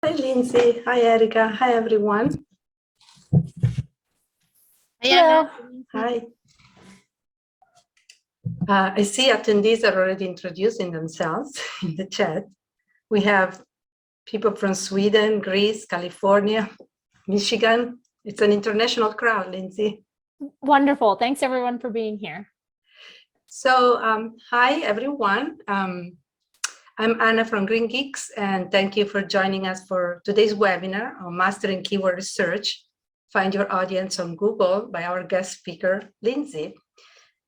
Hi, Lindsay. Hi, Erica. Hi, everyone. Hi, Anna. Hi. I see attendees are already introducing themselves in the chat. We have people from Sweden, Greece, California, Michigan. It's an international crowd, Lindsay. Wonderful. Thanks, everyone, for being here. So, hi, everyone. I'm Anna from GreenGeeks, and thank you for joining us for today's webinar on Mastering Keyword Research. Find your audience on Google by our guest speaker, Lindsay.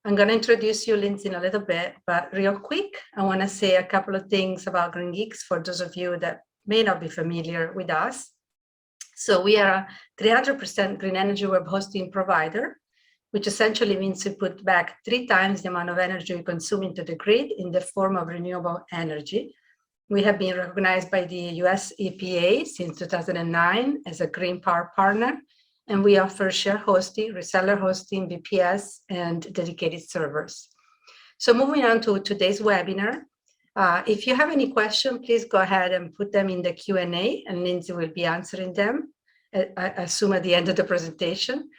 I'm going to introduce you, Lindsay, in a little bit, but real quick, I want to say a couple of things about GreenGeeks for those of you that may not be familiar with us. So we are a 300% green energy web hosting provider, which essentially means we put back 3 times the amount of energy we consume into the grid in the form of renewable energy. We have been recognized by the US EPA since 2009 as a green power partner, and we offer share hosting, reseller hosting, VPS, and dedicated servers. So moving on to today's webinar, if you have any questions, please go ahead and put them in the Q&A, and Lindsay will be answering them, I assume, at the end of the presentation.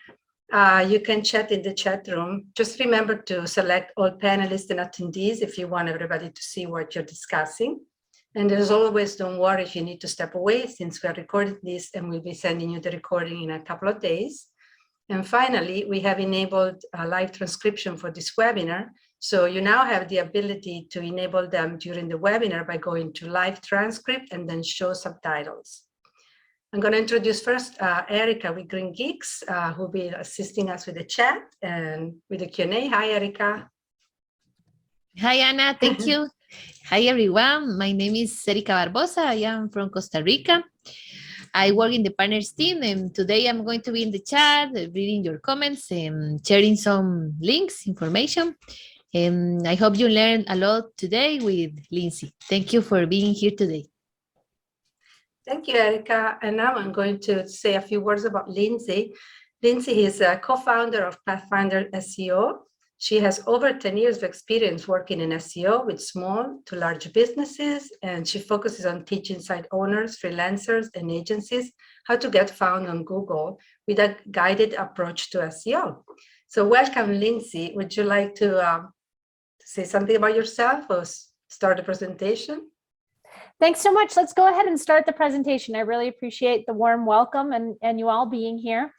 You can chat in the chat room. Just remember to select all panelists and attendees if you want everybody to see what you're discussing. And as always, don't worry if you need to step away, since we are recording this and we'll be sending you the recording in a couple of days. And finally, we have enabled a live transcription for this webinar. So you now have the ability to enable them during the webinar by going to live transcript and then show subtitles. I'm going to introduce first Erica with GreenGeeks, who will be assisting us with the chat and with the Q&A. Hi, Erica. Hi, Anna. Thank you. Hi, everyone. My name is Erica Barbosa. I am from Costa Rica. I work in the partners team, and today I'm going to be in the chat, reading your comments and sharing some links, information. And I hope you learned a lot today with Lindsay. Thank you for being here today. Thank you, Erica. And now I'm going to say a few words about Lindsay. Lindsay is a co-founder of Pathfinder SEO. She has over 10 years of experience working in SEO with small to large businesses, and she focuses on teaching site owners, freelancers, and agencies how to get found on Google with a guided approach to SEO. So welcome, Lindsay. Would you like to say something about yourself or start the presentation? Thanks so much. Let's go ahead and start the presentation. I really appreciate the warm welcome and you all being here.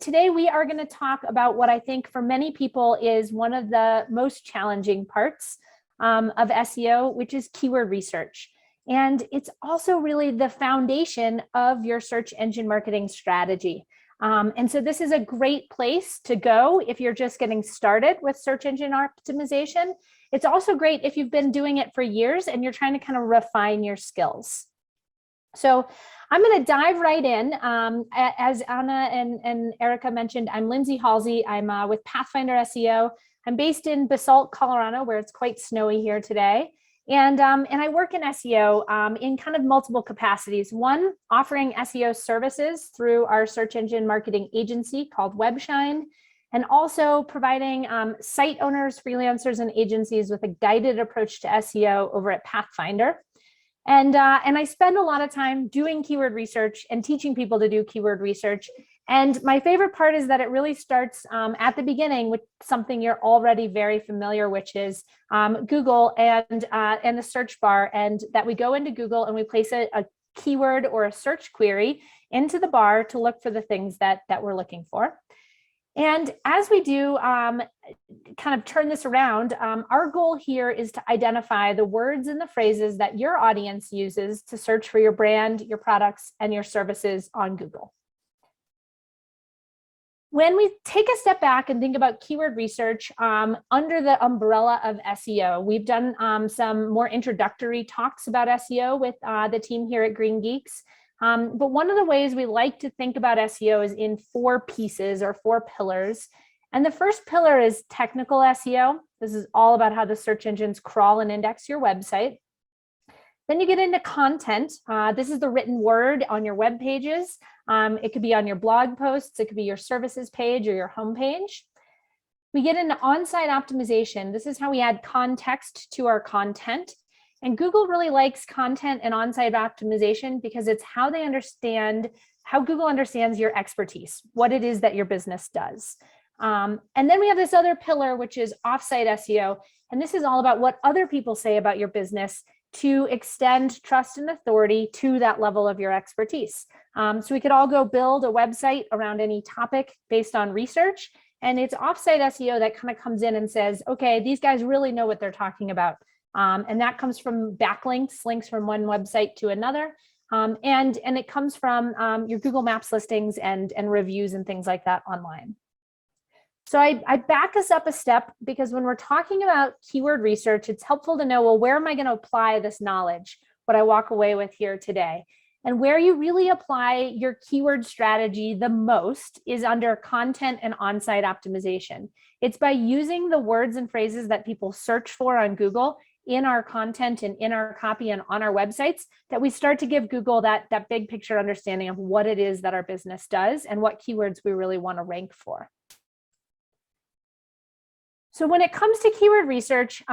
Today, we are going to talk about what I think for many people is one of the most challenging parts of SEO, which is keyword research. And it's also really the foundation of your search engine marketing strategy. And so this is a great place to go if you're just getting started with search engine optimization. It's also great if you've been doing it for years and you're trying to kind of refine your skills. So I'm going to dive right in. As Anna and Erica mentioned, I'm Lindsay Halsey. I'm with Pathfinder SEO. I'm based in Basalt, Colorado, where it's quite snowy here today. And I work in SEO in kind of multiple capacities. One, offering SEO services through our search engine marketing agency called Webshine, and also providing site owners, freelancers, and agencies with a guided approach to SEO over at Pathfinder. And I spend a lot of time doing keyword research and teaching people to do keyword research. And my favorite part is that it really starts at the beginning with something you're already very familiar, which is Google and the search bar, and that we go into Google and we place a keyword or a search query into the bar to look for the things that we're looking for. And as we do kind of turn this around, our goal here is to identify the words and the phrases that your audience uses to search for your brand, your products, and your services on Google. When we take a step back and think about keyword research under the umbrella of SEO, we've done some more introductory talks about SEO with the team here at GreenGeeks. But one of the ways we like to think about SEO is in 4 pieces or 4 pillars. And the first pillar is technical SEO. This is all about how the search engines crawl and index your website. Then you get into content. This is the written word on your web pages. It could be on your blog posts. It could be your services page or your homepage. We get into on-site optimization. This is how we add context to our content. And Google really likes content and on-site optimization because it's how Google understands your expertise, what it is that your business does. And then we have this other pillar, which is off-site SEO. And this is all about what other people say about your business to extend trust and authority to that level of your expertise. So we could all go build a website around any topic based on research. And it's off-site SEO that kind of comes in and says, okay, these guys really know what they're talking about. And that comes from backlinks, links from one website to another. And it comes from your Google Maps listings and reviews and things like that online. So I back us up a step because when we're talking about keyword research, it's helpful to know, well, where am I going to apply this knowledge, what I walk away with here today? And where you really apply your keyword strategy the most is under content and on-site optimization. It's by using the words and phrases that people search for on Google in our content and in our copy and on our websites that we start to give Google that big picture understanding of what it is that our business does and what keywords we really want to rank for. So when it comes to keyword research,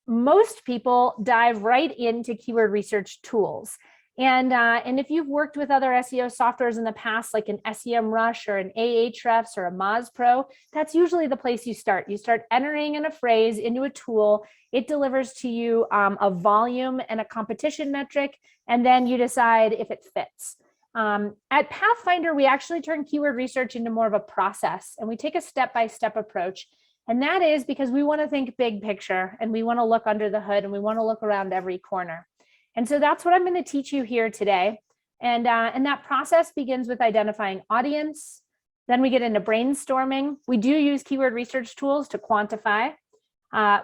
most people dive right into keyword research tools. And if you've worked with other SEO softwares in the past, like an SEMrush or an Ahrefs or a Moz Pro, that's usually the place you start. You start entering in a phrase into a tool. It delivers to you a volume and a competition metric, and then you decide if it fits. At Pathfinder, we actually turn keyword research into more of a process, and we take a step-by-step approach. And that is because we want to think big picture, and we want to look under the hood, and we want to look around every corner. And so that's what I'm going to teach you here today. And that process begins with identifying audience. Then we get into brainstorming. We do use keyword research tools to quantify.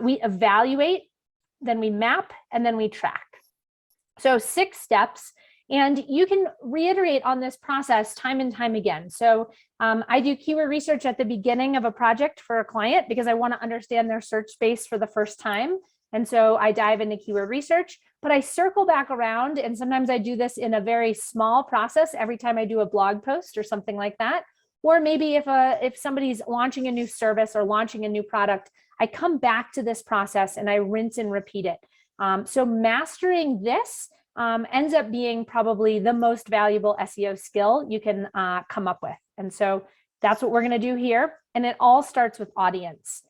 We evaluate, then we map, and then we track. So 6 steps. And you can reiterate on this process time and time again. So I do keyword research at the beginning of a project for a client because I want to understand their search space for the first time. And so I dive into keyword research, but I circle back around, and sometimes I do this in a very small process every time I do a blog post or something like that. Or maybe if somebody's launching a new service or launching a new product, I come back to this process and I rinse and repeat it. So mastering this ends up being probably the most valuable SEO skill you can come up with. And so that's what we're going to do here. And it all starts with audience.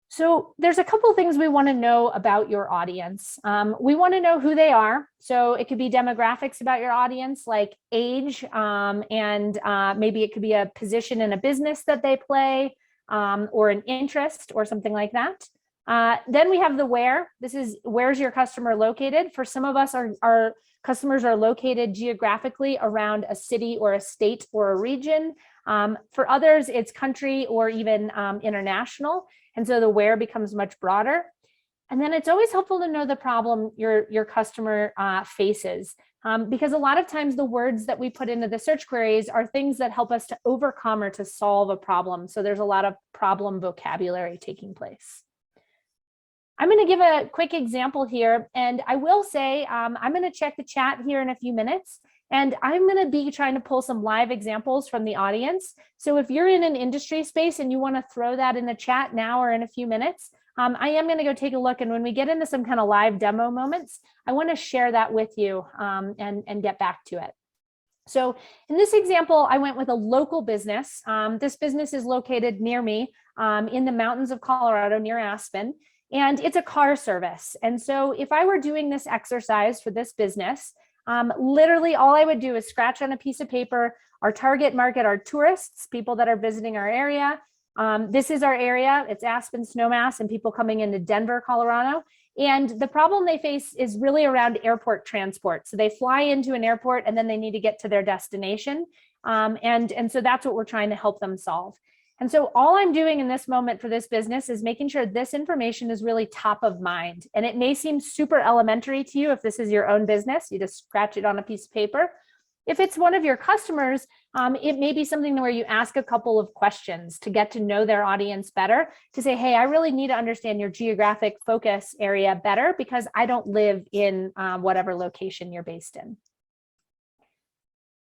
So there's a couple of things we want to know about your audience. We want to know who they are. So it could be demographics about your audience, like age, and maybe it could be a position in a business that they play, or an interest or something like that. Then we have the where. This is where's your customer located. For some of us, our customers are located geographically around a city or a state or a region. For others, it's country or even international. And so the where becomes much broader. And then it's always helpful to know the problem your customer faces, because a lot of times the words that we put into the search queries are things that help us to overcome or to solve a problem. So there's a lot of problem vocabulary taking place. I'm going to give a quick example here, and I will say I'm going to check the chat here in a few minutes, and I'm going to be trying to pull some live examples from the audience. So if you're in an industry space and you want to throw that in the chat now or in a few minutes, I am going to go take a look, and when we get into some kind of live demo moments, I want to share that with you and get back to it. So in this example, I went with a local business. This business is located near me in the mountains of Colorado near Aspen. And it's a car service. And so if I were doing this exercise for this business, literally all I would do is scratch on a piece of paper, our target market are tourists, people that are visiting our area. This is our area, it's Aspen, Snowmass, and people coming into Denver, Colorado. And the problem they face is really around airport transport. So they fly into an airport and then they need to get to their destination. And so that's what we're trying to help them solve. And so all I'm doing in this moment for this business is making sure this information is really top of mind. And it may seem super elementary to you if this is your own business, you just scratch it on a piece of paper. If it's one of your customers, it may be something where you ask a couple of questions to get to know their audience better, to say, hey, I really need to understand your geographic focus area better because I don't live in whatever location you're based in.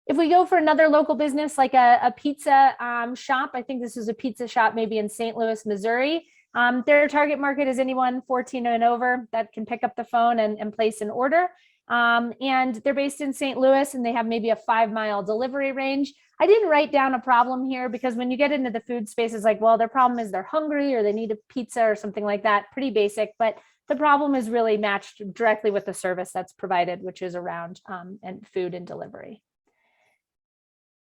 If we go for another local business like a pizza shop, I think this is a pizza shop maybe in St. Louis, Missouri. Their target market is anyone 14 and over that can pick up the phone and place an order. And they're based in St. Louis, and they have maybe a 5-mile delivery range. I didn't write down a problem here because when you get into the food space, it's like, well, their problem is they're hungry or they need a pizza or something like that. Pretty basic, but the problem is really matched directly with the service that's provided, which is around and food and delivery.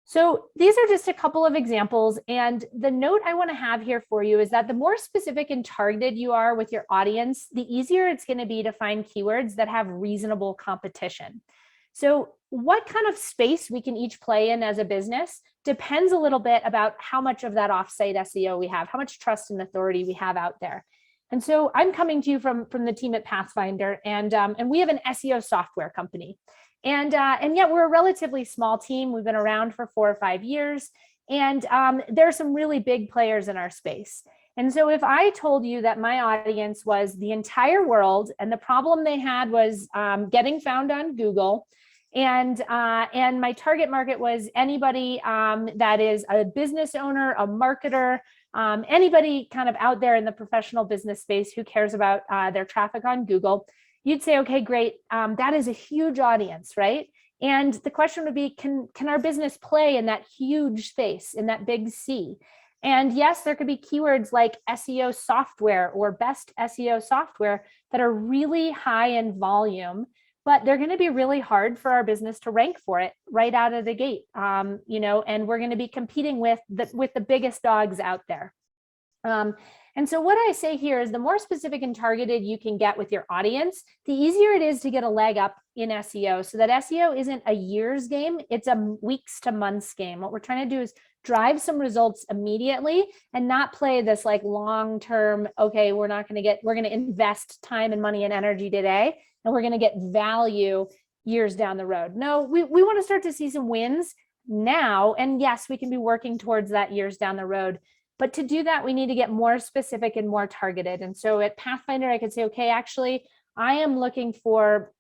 So these are just a couple of examples. And the note I want to have here for you is that the more specific and targeted you are with your audience, the easier it's going to be to find keywords that have reasonable competition. So what kind of space we can each play in as a business depends a little bit about how much of that offsite SEO we have, how much trust and authority we have out there. And so I'm coming to you from the team at Pathfinder, and we have an SEO software company. And yet we're a relatively small team. We've been around for 4 or 5 years, and there are some really big players in our space. And so if I told you that my audience was the entire world, and the problem they had was getting found on Google, and my target market was anybody that is a business owner, a marketer, anybody kind of out there in the professional business space who cares about their traffic on Google, you'd say, okay, great. That is a huge audience, right? And the question would be, can our business play in that huge space, in that big C? And yes, there could be keywords like SEO software or best SEO software that are really high in volume, but they're going to be really hard for our business to rank for it right out of the gate. And we're going to be competing with the biggest dogs out there. And so what I say here is the more specific and targeted you can get with your audience, the easier it is to get a leg up in SEO, so that SEO isn't a year's game, it's a weeks to months game. What we're trying to do is drive some results immediately and not play this like long-term, okay, we're going to invest time and money and energy today, and we're going to get value years down the road. No, we want to start to see some wins now. And yes, we can be working towards that years down the road. But to do that, we need to get more specific and more targeted. And so at Pathfinder, I could say, okay, actually, I am looking for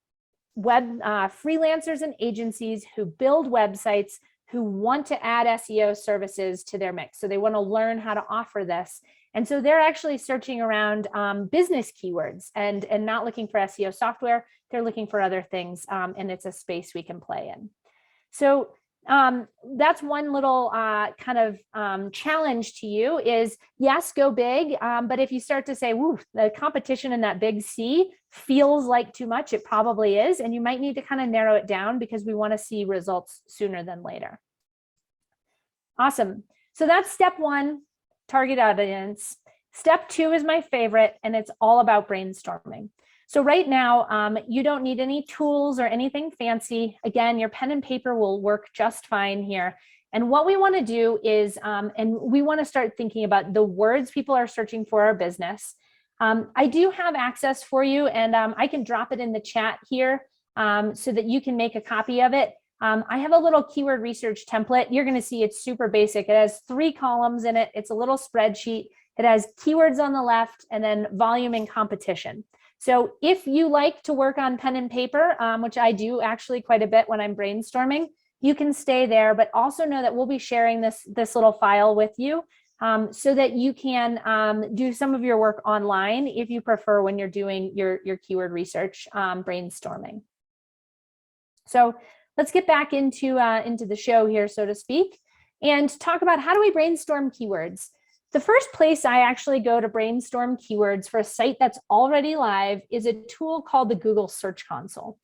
web freelancers and agencies who build websites who want to add SEO services to their mix. So they want to learn how to offer this. And so they're actually searching around business keywords and not looking for SEO software. They're looking for other things. And it's a space we can play in. So that's one little kind of challenge to you is, yes, go big. But if you start to say, woo, the competition in that big C feels like too much, it probably is. And you might need to kind of narrow it down because we want to see results sooner than later. Awesome. So that's step 1, target audience. Step 2 is my favorite, and it's all about brainstorming. So right now, you don't need any tools or anything fancy. Again, your pen and paper will work just fine here. And what we want to do is, and we want to start thinking about the words people are searching for our business. I do have access for you, and I can drop it in the chat here so that you can make a copy of it. I have a little keyword research template. You're going to see it's super basic. It has 3 columns in it. It's a little spreadsheet. It has keywords on the left and then volume and competition. So if you like to work on pen and paper, which I do actually quite a bit when I'm brainstorming, you can stay there, but also know that we'll be sharing this little file with you so that you can do some of your work online if you prefer when you're doing your keyword research brainstorming. So let's get back into the show here, so to speak, and talk about how do we brainstorm keywords. The first place I actually go to brainstorm keywords for a site that's already live is a tool called the Google Search Console.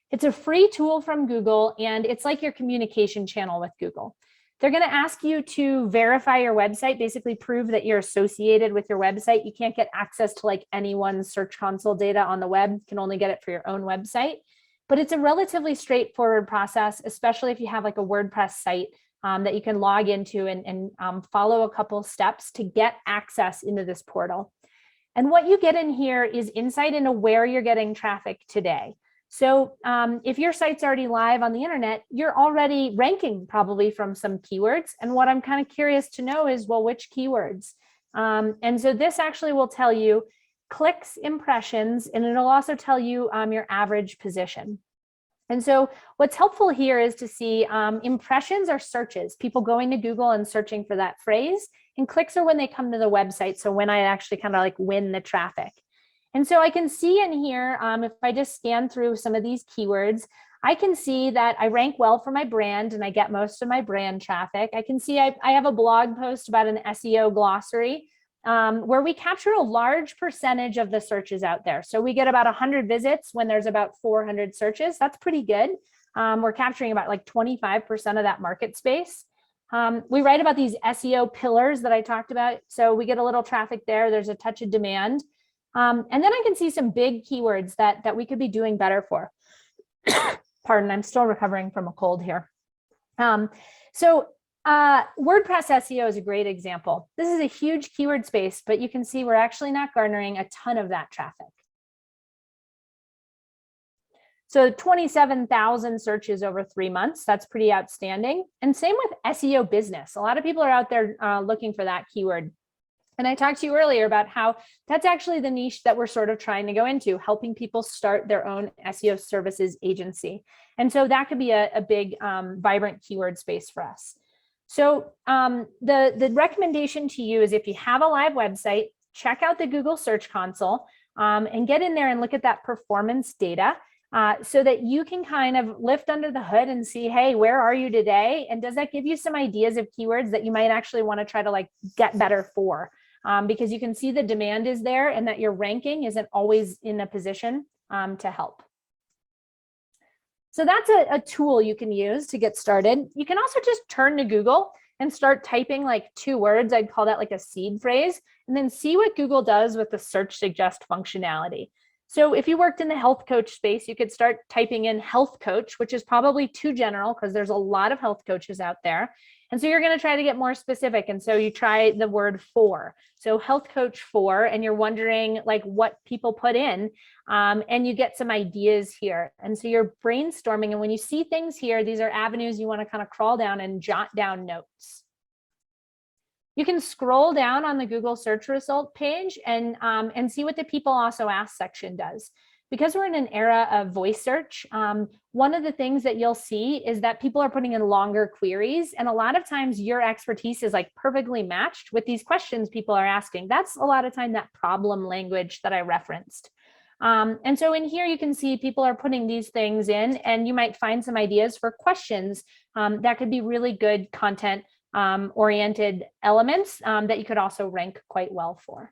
It's a free tool from Google, and it's like your communication channel with Google. They're going to ask you to verify your website, basically prove that you're associated with your website. You can't get access to like anyone's Search Console data on the web. You can only get it for your own website. But it's a relatively straightforward process, especially if you have like a WordPress site that you can log into and follow a couple steps to get access into this portal. And what you get in here is insight into where you're getting traffic today. So if your site's already live on the internet, you're already ranking probably from some keywords. And what I'm kind of curious to know is, well, which keywords? And so this actually will tell you clicks, impressions, and it'll also tell you your average position. And so what's helpful here is to see impressions or searches, people going to Google and searching for that phrase, and clicks are when they come to the website. So when I actually kind of like win the traffic. And so I can see in here, if I just scan through some of these keywords, I can see that I rank well for my brand and I get most of my brand traffic. I can see I have a blog post about an SEO glossary where we capture a large percentage of the searches out there. So we get about 100 visits when there's about 400 searches. That's pretty good. We're capturing about like 25% of that market space. We write about these SEO pillars that I talked about. So we get a little traffic there. There's a touch of demand. And then I can see some big keywords that we could be doing better for. Pardon, I'm still recovering from a cold here. WordPress SEO is a great example. This is a huge keyword space, but you can see we're actually not garnering a ton of that traffic. So 27,000 searches over 3 months, that's pretty outstanding. And same with SEO business. A lot of people are out there looking for that keyword. And I talked to you earlier about how that's actually the niche that we're sort of trying to go into, helping people start their own SEO services agency. And so that could be a big, vibrant keyword space for us. So the recommendation to you is if you have a live website, check out the Google Search Console and get in there and look at that performance data so that you can kind of lift under the hood and see, hey, where are you today? And does that give you some ideas of keywords that you might actually want to try to like get better for? Because you can see the demand is there and that your ranking isn't always in a position to help. So that's a tool you can use to get started. You can also just turn to Google and start typing like 2 words. I'd call that like a seed phrase, and then see what Google does with the search suggest functionality. So if you worked in the health coach space, you could start typing in health coach, which is probably too general because there's a lot of health coaches out there. And so you're going to try to get more specific. And so you try the word for. So health coach for, and you're wondering like what people put in, and you get some ideas here. And so you're brainstorming. And when you see things here, these are avenues you want to kind of crawl down and jot down notes. You can scroll down on the Google search result page and see what the people also ask section does. Because we're in an era of voice search, one of the things that you'll see is that people are putting in longer queries. And a lot of times your expertise is like perfectly matched with these questions people are asking. That's a lot of time that problem language that I referenced. And so in here, you can see people are putting these things in, and you might find some ideas for questions that could be really good content oriented elements that you could also rank quite well for.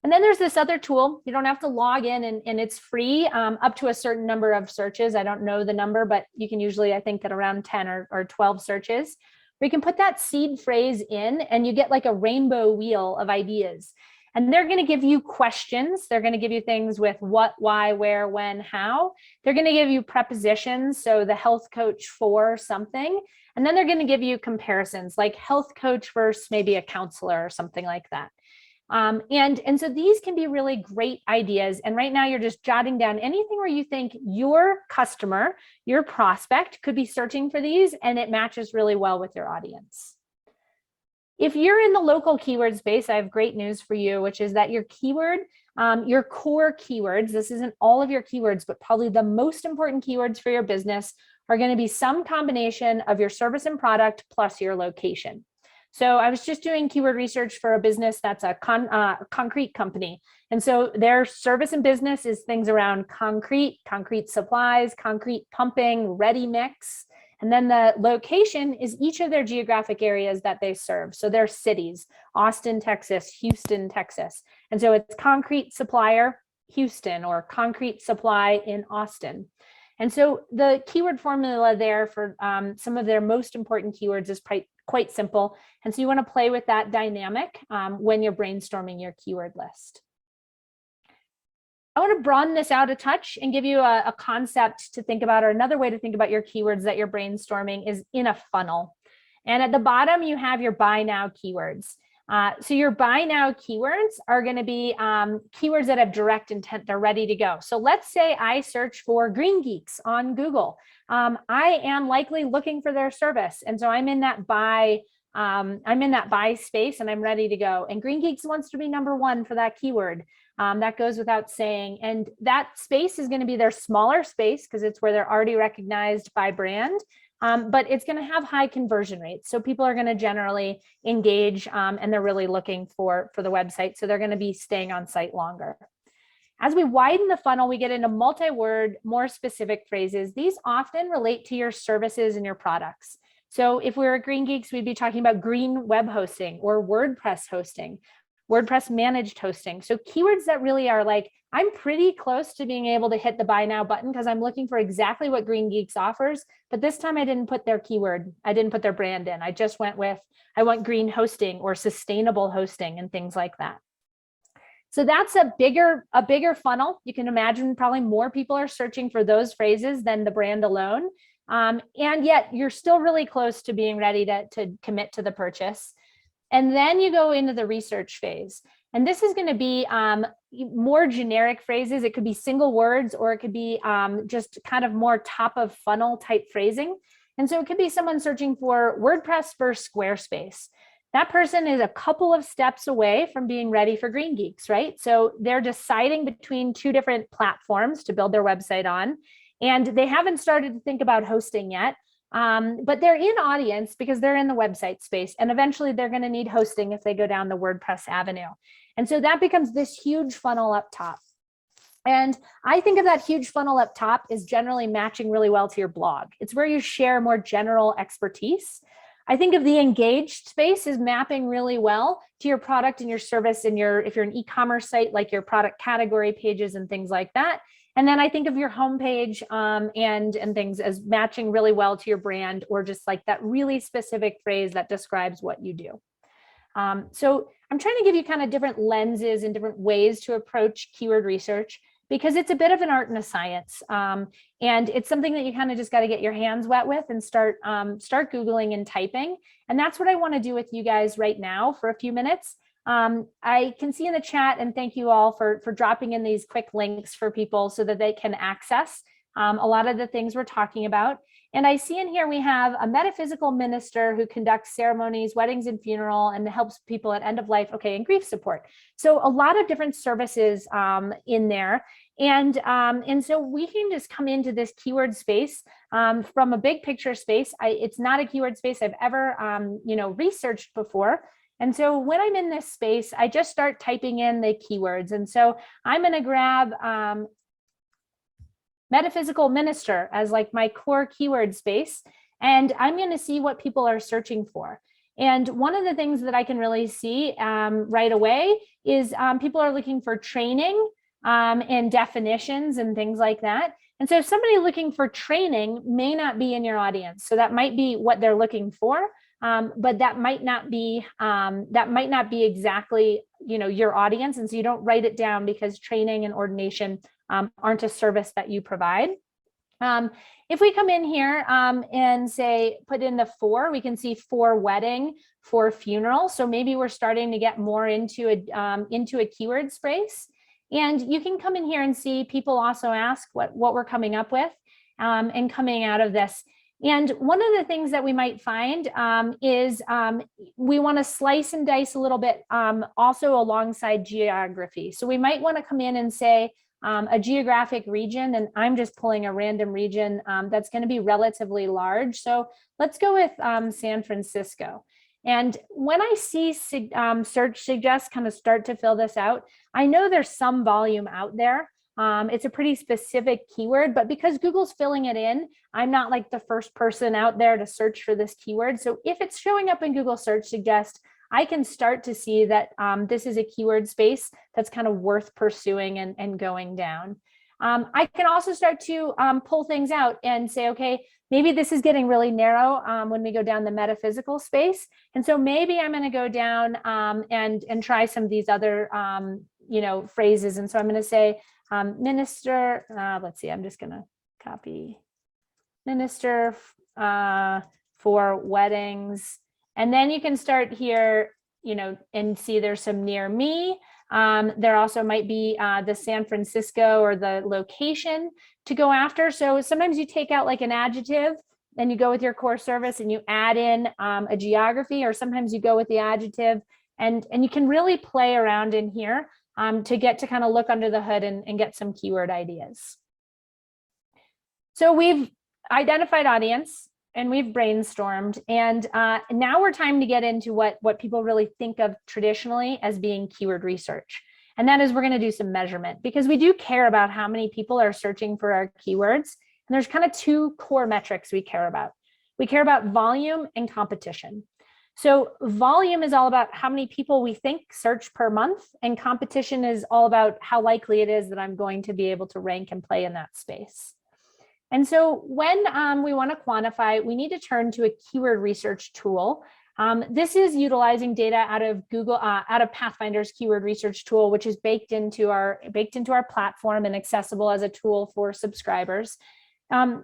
And then there's this other tool. You don't have to log in, and it's free up to a certain number of searches. I don't know the number, but you can usually, I think, get around 10 or 12 searches, where you can put that seed phrase in and you get like a rainbow wheel of ideas. And they're going to give you questions. They're going to give you things with what, why, where, when, how. They're going to give you prepositions. So the health coach for something. And then they're going to give you comparisons like health coach versus maybe a counselor or something like that. And so these can be really great ideas. And right now you're just jotting down anything where you think your customer, your prospect could be searching for these, and it matches really well with your audience. If you're in the local keyword space, I have great news for you, which is that your keyword, your core keywords, this isn't all of your keywords, but probably the most important keywords for your business are going to be some combination of your service and product plus your location. So I was just doing keyword research for a business that's a concrete company. And so their service and business is things around concrete supplies, concrete pumping, ready mix. And then the location is each of their geographic areas that they serve. So they're cities, Austin, Texas, Houston, Texas. And so it's concrete supplier, Houston, or concrete supply in Austin. And so the keyword formula there for some of their most important keywords is quite simple. And so you want to play with that dynamic when you're brainstorming your keyword list. I want to broaden this out a touch and give you a concept to think about, or another way to think about your keywords that you're brainstorming is in a funnel. And at the bottom, you have your buy now keywords. So your buy now keywords are going to be keywords that have direct intent. They're ready to go. So let's say I search for GreenGeeks on Google. I am likely looking for their service. And so I'm in that buy space and I'm ready to go. And GreenGeeks wants to be #1 for that keyword. That goes without saying. And that space is going to be their smaller space because it's where they're already recognized by brand. But it's going to have high conversion rates. So people are going to generally engage and they're really looking for the website. So they're going to be staying on site longer. As we widen the funnel, we get into multi-word, more specific phrases. These often relate to your services and your products. So if we were at GreenGeeks, we'd be talking about green web hosting or WordPress hosting, WordPress managed hosting. So keywords that really are like, I'm pretty close to being able to hit the buy now button because I'm looking for exactly what GreenGeeks offers. But this time I didn't put their keyword, I didn't put their brand in. I just went with, I want green hosting or sustainable hosting and things like that. So that's a bigger funnel. You can imagine probably more people are searching for those phrases than the brand alone. And yet you're still really close to being ready to commit to the purchase. And then you go into the research phase. And this is going to be more generic phrases. It could be single words, or it could be just kind of more top of funnel type phrasing. And so it could be someone searching for WordPress versus Squarespace. That person is a couple of steps away from being ready for GreenGeeks, right? So they're deciding between two different platforms to build their website on, and they haven't started to think about hosting yet, but they're in audience because they're in the website space, and eventually they're going to need hosting if they go down the WordPress avenue. And so that becomes this huge funnel up top. And I think of that huge funnel up top is generally matching really well to your blog. It's where you share more general expertise. I think of the engaged space is mapping really well to your product and your service and if you're an e-commerce site, like your product category pages and things like that. And then I think of your homepage and things as matching really well to your brand, or just like that really specific phrase that describes what you do. So I'm trying to give you kind of different lenses and different ways to approach keyword research, because it's a bit of an art and a science. And it's something that you kind of just got to get your hands wet with and start Googling and typing. And that's what I want to do with you guys right now for a few minutes. I can see in the chat, and thank you all for dropping in these quick links for people so that they can access a lot of the things we're talking about. And I see in here we have a metaphysical minister who conducts ceremonies, weddings and funeral, and helps people at end of life, okay, and grief support. So a lot of different services in there. And so we can just come into this keyword space from a big picture space. It's not a keyword space I've ever researched before. And so when I'm in this space, I just start typing in the keywords. And so I'm going to grab metaphysical minister as like my core keyword space, and I'm going to see what people are searching for. And one of the things that I can really see right away is people are looking for training and definitions and things like that. And so if somebody looking for training may not be in your audience, so that might be what they're looking for, but that might not be exactly your audience, and so you don't write it down because training and ordination aren't a service that you provide. If we come in here and say, put in the for, we can see for wedding, for funeral. So maybe we're starting to get more into a keyword space. And you can come in here and see people also ask what we're coming up with and coming out of this. And one of the things that we might find is we want to slice and dice a little bit also alongside geography. So we might want to come in and say, a geographic region, and I'm just pulling a random region that's going to be relatively large. So let's go with San Francisco. And when I see search suggests kind of start to fill this out, I know there's some volume out there. It's a pretty specific keyword, but because Google's filling it in, I'm not like the first person out there to search for this keyword. So if it's showing up in Google Search Suggest, I can start to see that this is a keyword space that's kind of worth pursuing and going down. I can also start to pull things out and say, okay, maybe this is getting really narrow when we go down the metaphysical space. And so maybe I'm going to go down and try some of these other, phrases. And so I'm going to say minister, let's see, I'm just going to copy minister for weddings. And then you can start here, and see there's some near me. There also might be the San Francisco or the location to go after. So sometimes you take out like an adjective and you go with your core service and you add in a geography, or sometimes you go with the adjective and you can really play around in here to get to kind of look under the hood and get some keyword ideas. So we've identified audience and we've brainstormed, and now we're time to get into what people really think of traditionally as being keyword research. And that is, we're going to do some measurement, because we do care about how many people are searching for our keywords. And there's kind of two core metrics we care about. We care about volume and competition. So volume is all about how many people we think search per month, and competition is all about how likely it is that I'm going to be able to rank and play in that space. And so when we want to quantify, we need to turn to a keyword research tool. This is utilizing data out of Google, out of Pathfinder's keyword research tool, which is baked into our platform and accessible as a tool for subscribers.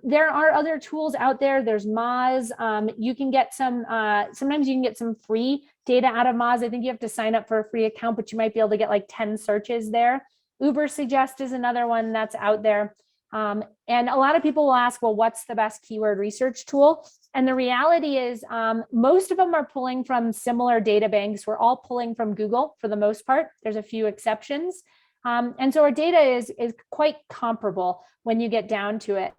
There are other tools out there. There's Moz. You can get some, sometimes you can get some free data out of Moz. I think you have to sign up for a free account, but you might be able to get like 10 searches there. Ubersuggest is another one that's out there. And a lot of people will ask, well, what's the best keyword research tool? And the reality is most of them are pulling from similar data banks. We're all pulling from Google for the most part. There's a few exceptions. And so our data is quite comparable when you get down to it.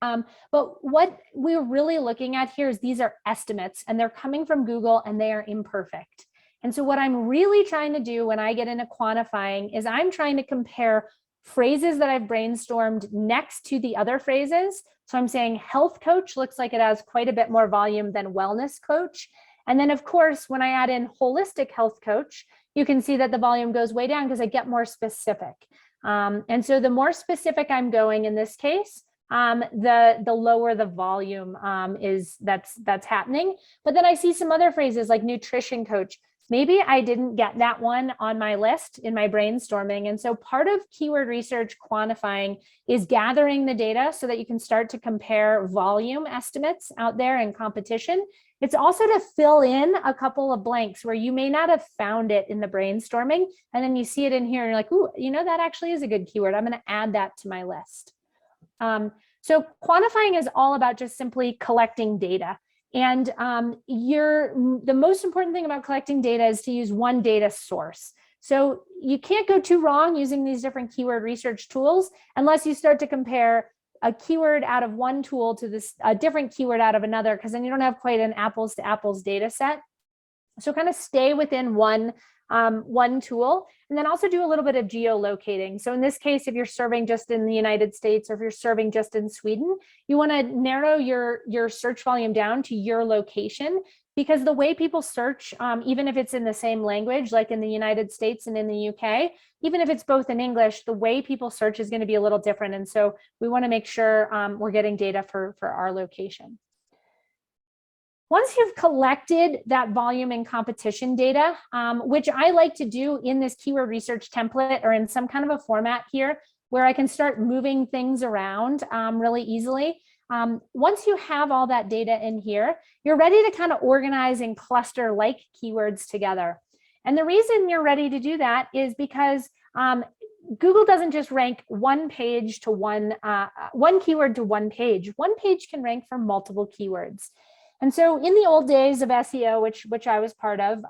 But what we're really looking at here is these are estimates, and they're coming from Google, and they are imperfect. And so what I'm really trying to do when I get into quantifying is I'm trying to compare phrases that I've brainstormed next to the other phrases. So I'm saying health coach looks like it has quite a bit more volume than wellness coach. And then of course, when I add in holistic health coach, you can see that the volume goes way down because I get more specific. And so the more specific I'm going in this case, the lower the volume that's happening. But then I see some other phrases like nutrition coach. Maybe I didn't get that one on my list in my brainstorming. And so part of keyword research quantifying is gathering the data so that you can start to compare volume estimates out there in competition. It's also to fill in a couple of blanks where you may not have found it in the brainstorming. And then you see it in here and you're like, ooh, you know, that actually is a good keyword. I'm going to add that to my list. So quantifying is all about just simply collecting data. And the most important thing about collecting data is to use one data source. So you can't go too wrong using these different keyword research tools unless you start to compare a keyword out of one tool to a different keyword out of another, because then you don't have quite an apples to apples data set. So kind of stay within one tool, and then also do a little bit of geolocating. So in this case, if you're serving just in the United States or if you're serving just in Sweden, you want to narrow your search volume down to your location, because the way people search, even if it's in the same language, like in the United States and in the UK, even if it's both in English, the way people search is going to be a little different. And so we want to make sure we're getting data for our location. Once you've collected that volume and competition data, which I like to do in this keyword research template or in some kind of a format here where I can start moving things around really easily. Once you have all that data in here, you're ready to kind of organize and cluster like keywords together. And the reason you're ready to do that is because Google doesn't just rank one page to one keyword to one page. One page can rank for multiple keywords. And so in the old days of SEO, which I was part of,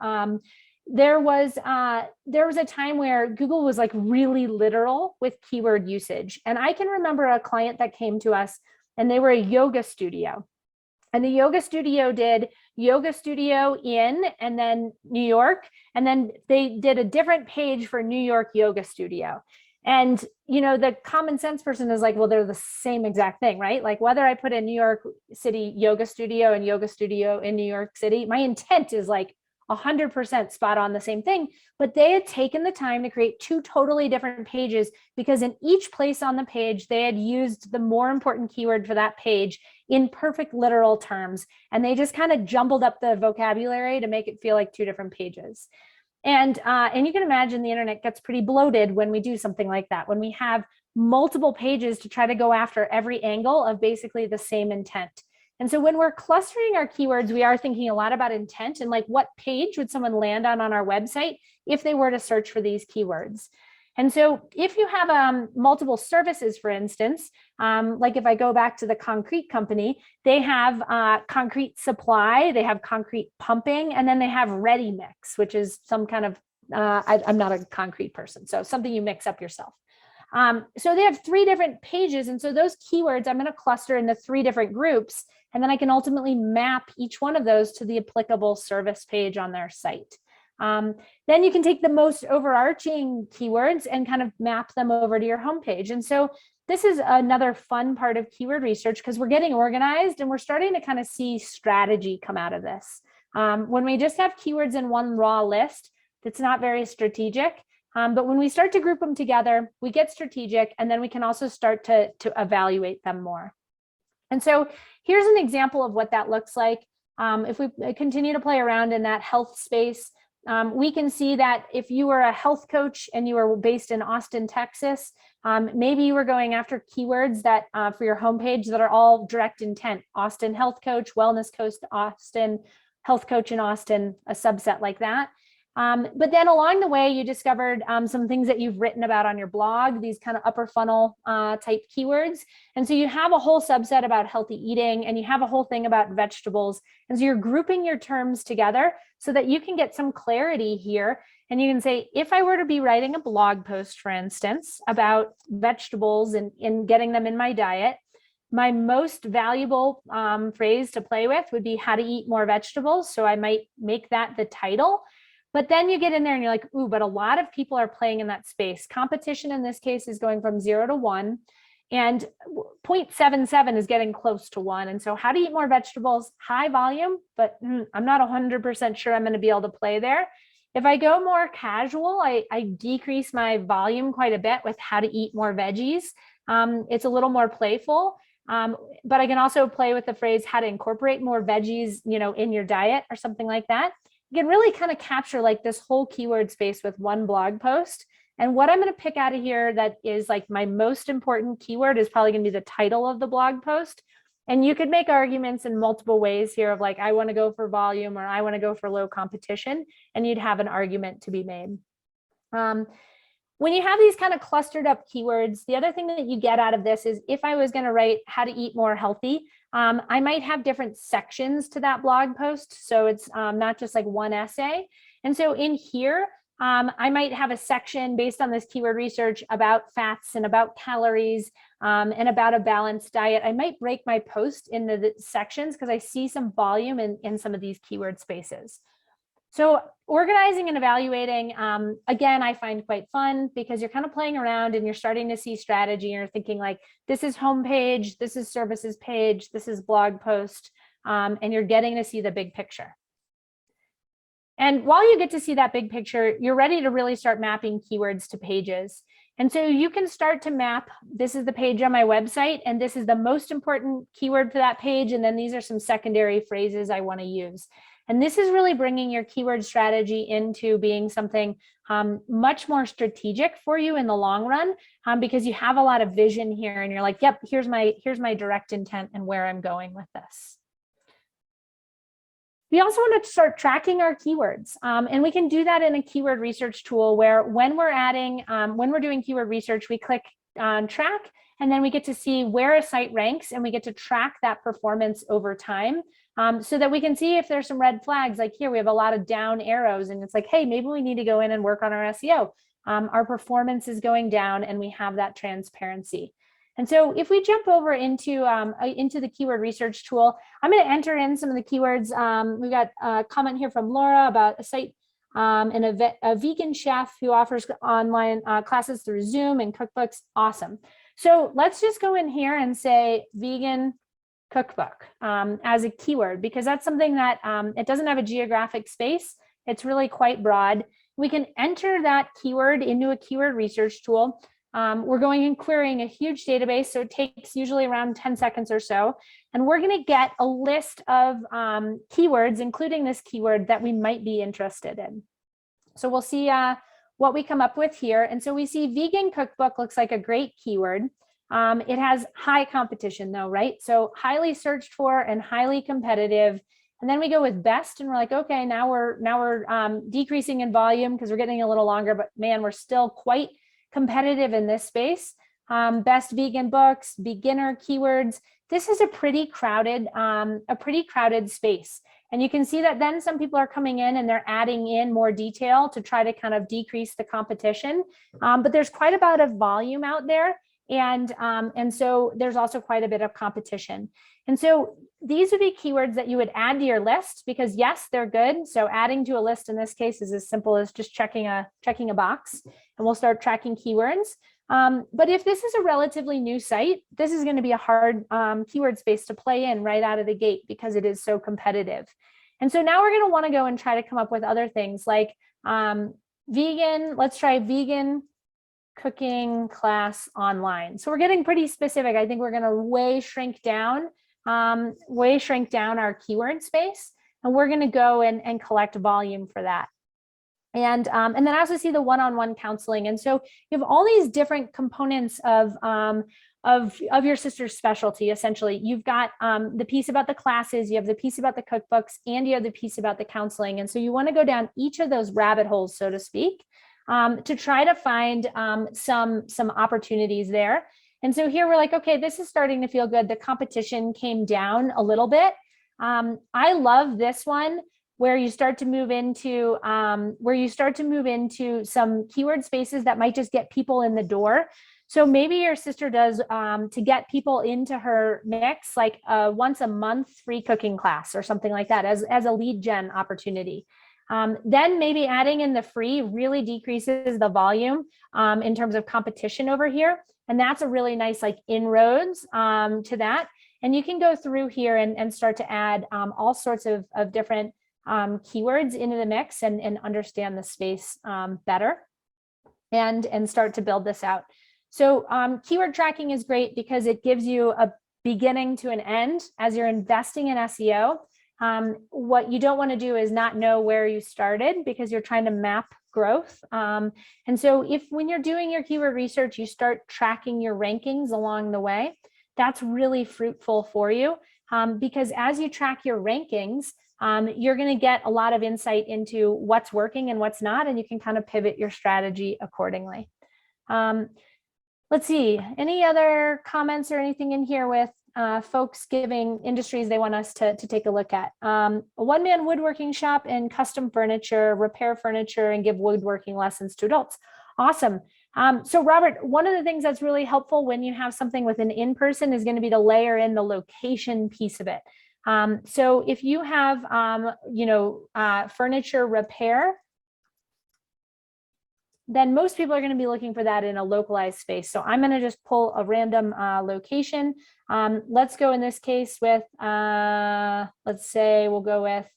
there was a time where Google was like really literal with keyword usage. And I can remember a client that came to us and they were a yoga studio. And the yoga studio did yoga studio in and then New York. And then they did a different page for New York yoga studio. And, you know, the common sense person is like, well, they're the same exact thing, right? Like whether I put in New York City yoga studio and yoga studio in New York City, my intent is like 100% spot on the same thing, but they had taken the time to create two totally different pages because in each place on the page, they had used the more important keyword for that page in perfect literal terms. And they just kind of jumbled up the vocabulary to make it feel like two different pages. And you can imagine the internet gets pretty bloated when we do something like that, when we have multiple pages to try to go after every angle of basically the same intent. And so when we're clustering our keywords, we are thinking a lot about intent and like what page would someone land on our website if they were to search for these keywords. And so if you have multiple services, for instance, like if I go back to the concrete company, they have concrete supply, they have concrete pumping, and then they have ready mix, which is some kind of I'm not a concrete person, so something you mix up yourself. So they have 3 different pages. And so those keywords I'm going to cluster into 3 different groups. And then I can ultimately map each one of those to the applicable service page on their site. Then you can take the most overarching keywords and kind of map them over to your homepage. And so this is another fun part of keyword research, because we're getting organized and we're starting to kind of see strategy come out of this. When we just have keywords in one raw list, that's not very strategic. But when we start to group them together, we get strategic, and then we can also start to evaluate them more. And so here's an example of what that looks like. If we continue to play around in that health space, we can see that if you were a health coach and you were based in Austin, Texas, maybe you were going after keywords that for your homepage that are all direct intent: Austin health coach, wellness coach Austin, health coach in Austin, a subset like that. But then along the way, you discovered some things that you've written about on your blog, these kind of upper funnel type keywords. And so you have a whole subset about healthy eating, and you have a whole thing about vegetables. And so you're grouping your terms together so that you can get some clarity here. And you can say, if I were to be writing a blog post, for instance, about vegetables and getting them in my diet, my most valuable phrase to play with would be how to eat more vegetables. So I might make that the title. But then you get in there and you're like, ooh, but a lot of people are playing in that space. Competition in this case is going from 0 to 1, and 0.77 is getting close to 1. And so how to eat more vegetables, high volume, but I'm not 100% sure I'm going to be able to play there. If I go more casual, I decrease my volume quite a bit with how to eat more veggies. It's a little more playful. But I can also play with the phrase how to incorporate more veggies, in your diet or something like that. You can really kind of capture like this whole keyword space with one blog post. And what I'm going to pick out of here that is like my most important keyword is probably going to be the title of the blog post. And you could make arguments in multiple ways here of like, I want to go for volume or I want to go for low competition, and you'd have an argument to be made. When you have these kind of clustered up keywords, the other thing that you get out of this is if I was going to write how to eat more healthy, I might have different sections to that blog post. So it's not just like one essay. And so in here, I might have a section based on this keyword research about fats and about calories and about a balanced diet. I might break my post into the sections because I see some volume in some of these keyword spaces. So organizing and evaluating, again, I find quite fun because you're kind of playing around and you're starting to see strategy. And you're thinking like, this is homepage, this is services page, this is blog post, and you're getting to see the big picture. And while you get to see that big picture, you're ready to really start mapping keywords to pages. And so you can start to map, this is the page on my website, and this is the most important keyword for that page. And then these are some secondary phrases I want to use. And this is really bringing your keyword strategy into being something much more strategic for you in the long run, because you have a lot of vision here and you're like, yep, here's my direct intent and where I'm going with this. We also want to start tracking our keywords, and we can do that in a keyword research tool where when we're doing keyword research, we click on track, and then we get to see where a site ranks, and we get to track that performance over time, so that we can see if there's some red flags. Like here, we have a lot of down arrows, and it's like, hey, maybe we need to go in and work on our SEO. Our performance is going down, and we have that transparency. And so if we jump over into the keyword research tool, I'm going to enter in some of the keywords. We got a comment here from Laura about a site and a vegan chef who offers online classes through Zoom and cookbooks. Awesome. So let's just go in here and say vegan cookbook as a keyword, because that's something that it doesn't have a geographic space. It's really quite broad. We can enter that keyword into a keyword research tool. We're going and querying a huge database, so it takes usually around 10 seconds or so. And we're going to get a list of keywords, including this keyword that we might be interested in. So we'll see what we come up with here. And so we see vegan cookbook looks like a great keyword. It has high competition though, right? So highly searched for and highly competitive. And then we go with best, and we're like, okay, now we're decreasing in volume because we're getting a little longer, but man, we're still quite competitive in this space. Best vegan books, beginner keywords. This is a pretty crowded space. And you can see that then some people are coming in and they're adding in more detail to try to kind of decrease the competition. But there's quite a bit of volume out there. And so there's also quite a bit of competition. And so these would be keywords that you would add to your list because yes, they're good. So adding to a list in this case is as simple as just checking a box, and we'll start tracking keywords. But if this is a relatively new site, this is going to be a hard keyword space to play in right out of the gate because it is so competitive. And so now we're going to want to go and try to come up with other things like vegan. Let's try vegan cooking class online. So we're getting pretty specific. I think we're going to way shrink down our keyword space, and we're going to go and collect volume for that. And then I also see the one-on-one counseling. And so you have all these different components of your sister's specialty. Essentially, you've got the piece about the classes, you have the piece about the cookbooks, and you have the piece about the counseling. And so you want to go down each of those rabbit holes, so to speak, to try to find some opportunities there. And so here we're like, okay, this is starting to feel good. The competition came down a little bit. I love this one where you start to move into some keyword spaces that might just get people in the door. So maybe your sister does to get people into her mix, like once a month free cooking class or something like that as a lead gen opportunity. Then maybe adding in the free really decreases the volume in terms of competition over here. And that's a really nice like inroads to that. And you can go through here and start to add all sorts of different keywords into the mix and understand the space better and start to build this out. So keyword tracking is great because it gives you a beginning to an end as you're investing in SEO. What you don't want to do is not know where you started because you're trying to map growth. And so when you're doing your keyword research, you start tracking your rankings along the way. That's really fruitful for you because as you track your rankings, you're going to get a lot of insight into what's working and what's not, and you can kind of pivot your strategy accordingly. Let's see, any other comments or anything in here with folks giving industries they want us to take a look at? A one-man woodworking shop and custom furniture, repair furniture, and give woodworking lessons to adults. Awesome. So Robert, one of the things that's really helpful when you have something with an in-person is going to be to layer in the location piece of it. So if you have, furniture repair, then most people are going to be looking for that in a localized space. So I'm going to just pull a random location. Let's go in this case with, let's say we'll go with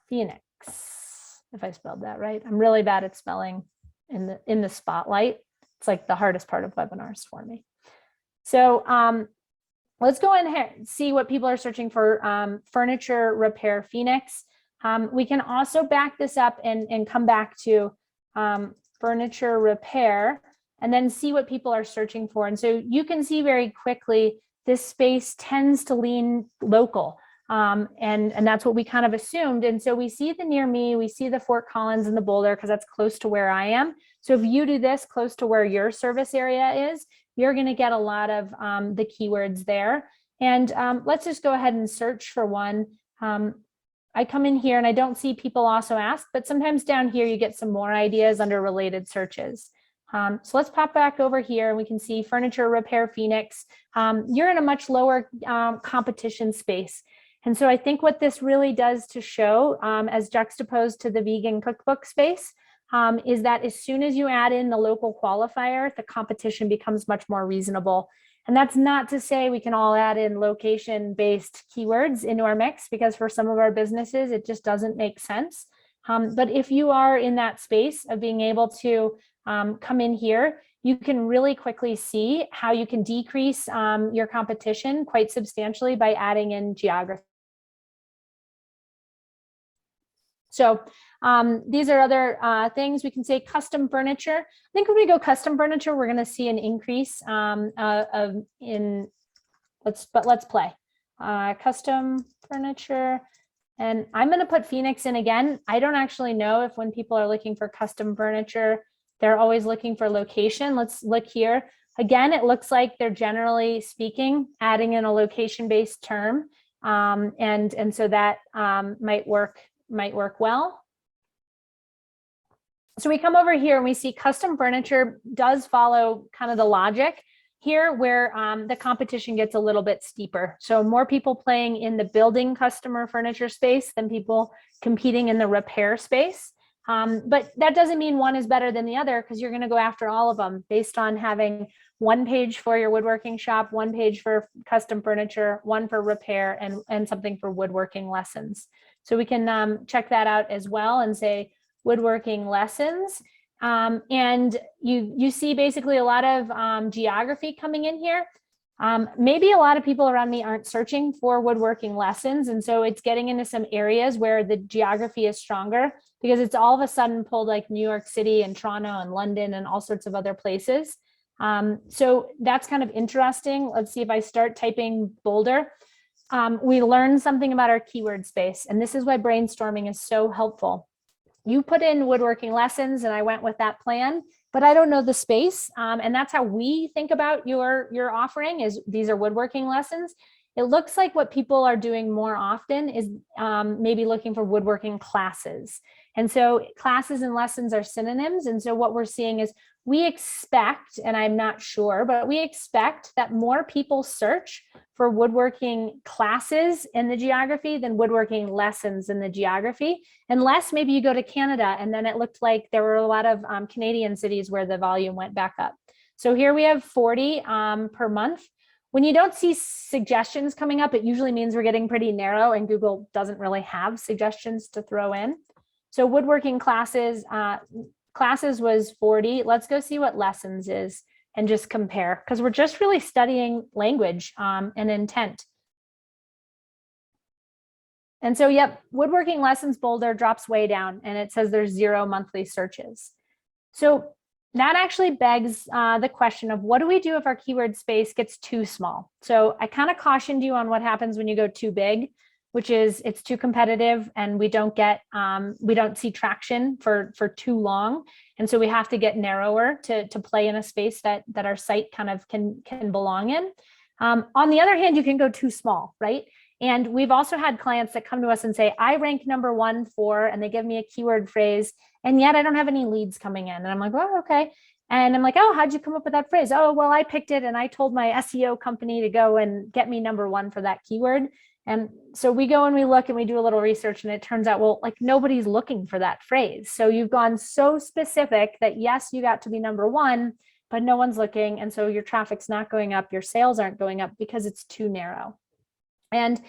Phoenix, if I spelled that right. I'm really bad at spelling in the spotlight. It's like the hardest part of webinars for me. So let's go in here and see what people are searching for. Furniture repair Phoenix. We can also back this up and come back to furniture repair and then see what people are searching for. And so you can see very quickly this space tends to lean local. And that's what we kind of assumed. And so we see the near me, we see the Fort Collins and the Boulder because that's close to where I am. So if you do this close to where your service area is, you're going to get a lot of the keywords there. And let's just go ahead and search for one. I come in here and I don't see people also ask, but sometimes down here you get some more ideas under related searches. So let's pop back over here and we can see furniture repair Phoenix. You're in a much lower competition space. And so I think what this really does to show as juxtaposed to the vegan cookbook space is that as soon as you add in the local qualifier, the competition becomes much more reasonable. And that's not to say we can all add in location-based keywords into our mix, because for some of our businesses, it just doesn't make sense. But if you are in that space of being able to come in here, you can really quickly see how you can decrease your competition quite substantially by adding in geography. So these are other things. We can say custom furniture. I think when we go custom furniture, we're going to see an increase let's play custom furniture. And I'm going to put Phoenix in again. I don't actually know if when people are looking for custom furniture, they're always looking for location. Let's look here. Again, it looks like they're generally speaking, adding in a location-based term. And so that might work well. So we come over here and we see custom furniture does follow kind of the logic here, where the competition gets a little bit steeper. So more people playing in the building customer furniture space than people competing in the repair space. But that doesn't mean one is better than the other, because you're going to go after all of them based on having one page for your woodworking shop, one page for custom furniture, one for repair, and something for woodworking lessons. So we can check that out as well and say woodworking lessons. And you see basically a lot of geography coming in here. Maybe a lot of people around me aren't searching for woodworking lessons. And so it's getting into some areas where the geography is stronger, because it's all of a sudden pulled like New York City and Toronto and London and all sorts of other places. So that's kind of interesting. Let's see if I start typing Boulder. We learned something about our keyword space, and this is why brainstorming is so helpful. You put in woodworking lessons and I went with that plan, but I don't know the space. And that's how we think about your offering, is these are woodworking lessons. It looks like what people are doing more often is maybe looking for woodworking classes. And so classes and lessons are synonyms. And so what we're seeing is we expect, and I'm not sure, but we expect that more people search for woodworking classes in the geography than woodworking lessons in the geography. Unless maybe you go to Canada, and then it looked like there were a lot of Canadian cities where the volume went back up. So here we have 40 per month. When you don't see suggestions coming up, it usually means we're getting pretty narrow and Google doesn't really have suggestions to throw in. So woodworking classes, classes was 40. Let's go see what lessons is and just compare, because we're just really studying language and intent. And so, yep, woodworking lessons Boulder drops way down and it says there's 0 monthly searches. So that actually begs the question of what do we do if our keyword space gets too small? So I kind of cautioned you on what happens when you go too big, which is it's too competitive and we don't see traction for too long. And so we have to get narrower to play in a space that our site kind of can belong in. On the other hand, you can go too small, right? And we've also had clients that come to us and say, I rank #1 for, and they give me a keyword phrase, and yet I don't have any leads coming in. And I'm like, oh, okay. And I'm like, oh, how'd you come up with that phrase? Oh, well, I picked it and I told my SEO company to go and get me #1 for that keyword. And so we go and we look and we do a little research, and it turns out, well, like nobody's looking for that phrase. So you've gone so specific that yes, you got to be #1, but no one's looking. And so your traffic's not going up, your sales aren't going up because it's too narrow. And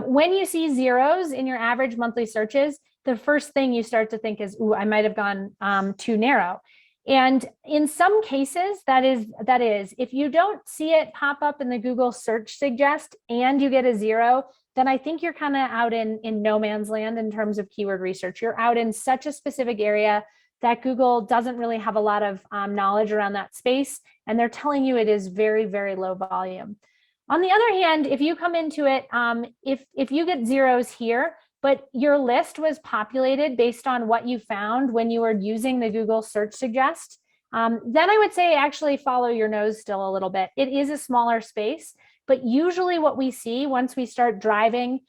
when you see zeros in your average monthly searches, the first thing you start to think is, ooh, I might have gone too narrow. And in some cases, that is, if you don't see it pop up in the Google search suggest and you get a 0, then I think you're kind of out in no man's land in terms of keyword research. You're out in such a specific area that Google doesn't really have a lot of knowledge around that space. And they're telling you it is very, very low volume. On the other hand, if you come into it, if you get zeros here, but your list was populated based on what you found when you were using the Google search suggest, then I would say actually follow your nose still a little bit. It is a smaller space, but usually what we see once we start driving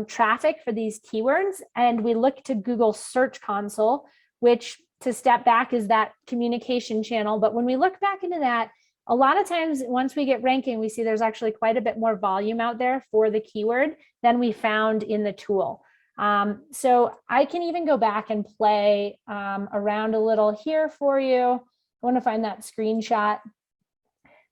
traffic for these keywords and we look to Google Search Console, which to step back is that communication channel. But when we look back into that, a lot of times, once we get ranking, we see there's actually quite a bit more volume out there for the keyword than we found in the tool. So I can even go back and play around a little here for you. I want to find that screenshot.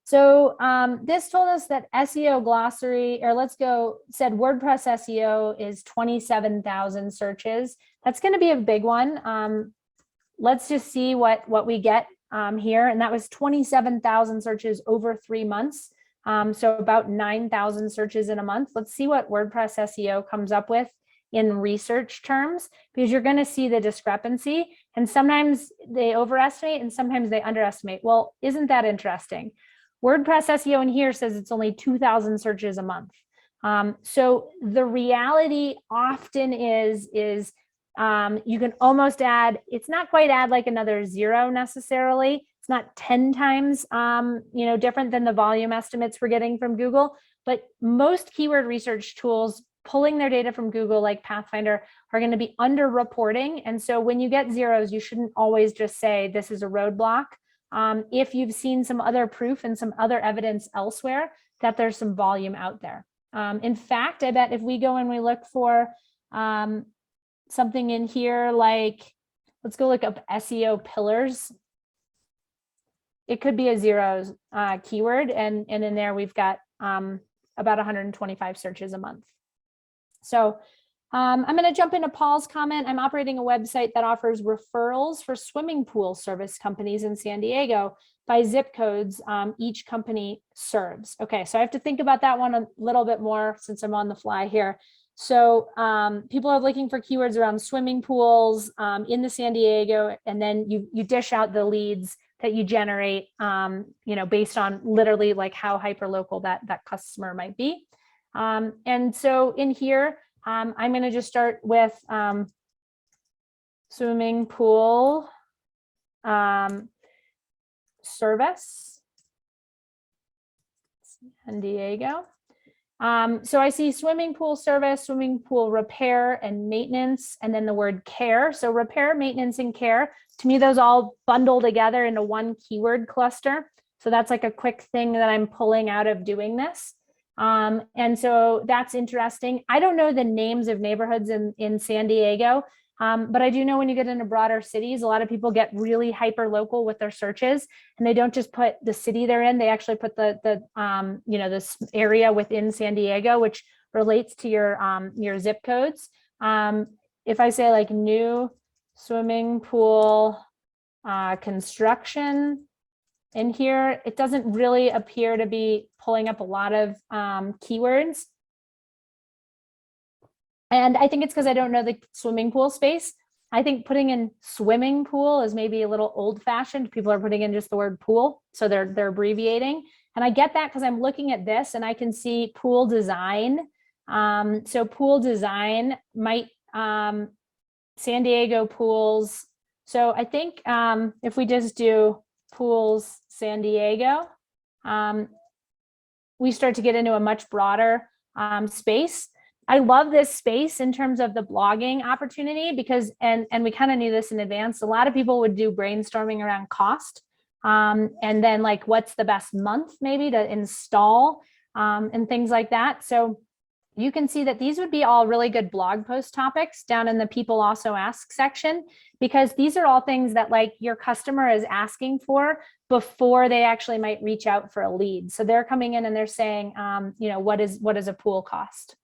So this told us that SEO glossary, or said WordPress SEO is 27,000 searches. That's going to be a big one. Let's just see what we get here. And that was 27,000 searches over 3 months. So about 9,000 searches in a month. Let's see what WordPress SEO comes up with in research terms, because you're going to see the discrepancy. And sometimes they overestimate and sometimes they underestimate. Well, isn't that interesting? WordPress SEO in here says it's only 2,000 searches a month. So the reality often is you can almost add, it's not quite add like another 0 necessarily. It's not 10 times different than the volume estimates we're getting from Google, but most keyword research tools pulling their data from Google, like Pathfinder, are going to be under-reporting. And so when you get zeros, you shouldn't always just say this is a roadblock. If you've seen some other proof and some other evidence elsewhere that there's some volume out there. In fact, I bet if we go and we look for something in here, like, let's go look up SEO pillars. It could be a zeros keyword, and in there we've got about 125 searches a month. So I'm going to jump into Paul's comment. I'm operating a website that offers referrals for swimming pool service companies in San Diego by zip codes each company serves. Okay, so I have to think about that one a little bit more since I'm on the fly here. So people are looking for keywords around swimming pools in the San Diego, and then you dish out the leads that you generate, based on literally like how hyperlocal that customer might be. And so in here, I'm going to just start with swimming pool service, San Diego. So I see swimming pool service, swimming pool repair and maintenance, and then the word care. So repair, maintenance, and care, to me, those all bundle together into one keyword cluster. So that's like a quick thing that I'm pulling out of doing this. And so that's interesting. I don't know the names of neighborhoods in San Diego, but I do know when you get into broader cities, a lot of people get really hyper local with their searches, and they don't just put the city they're in, they actually put this area within San Diego, which relates to your zip codes. If I say like new swimming pool construction in here, it doesn't really appear to be pulling up a lot of keywords. And I think it's because I don't know the swimming pool space. I think putting in swimming pool is maybe a little old fashioned. People are putting in just the word pool, so they're abbreviating. And I get that because I'm looking at this and I can see pool design. So pool design might, San Diego pools. So I think if we just do pools San Diego, we start to get into a much broader space. I love this space in terms of the blogging opportunity because, and we kind of knew this in advance, a lot of people would do brainstorming around cost, and then like what's the best month maybe to install and things like that. So you can see that these would be all really good blog post topics down in the people also ask section, because these are all things that like your customer is asking for before they actually might reach out for a lead. So they're coming in and they're saying, what is a pool cost?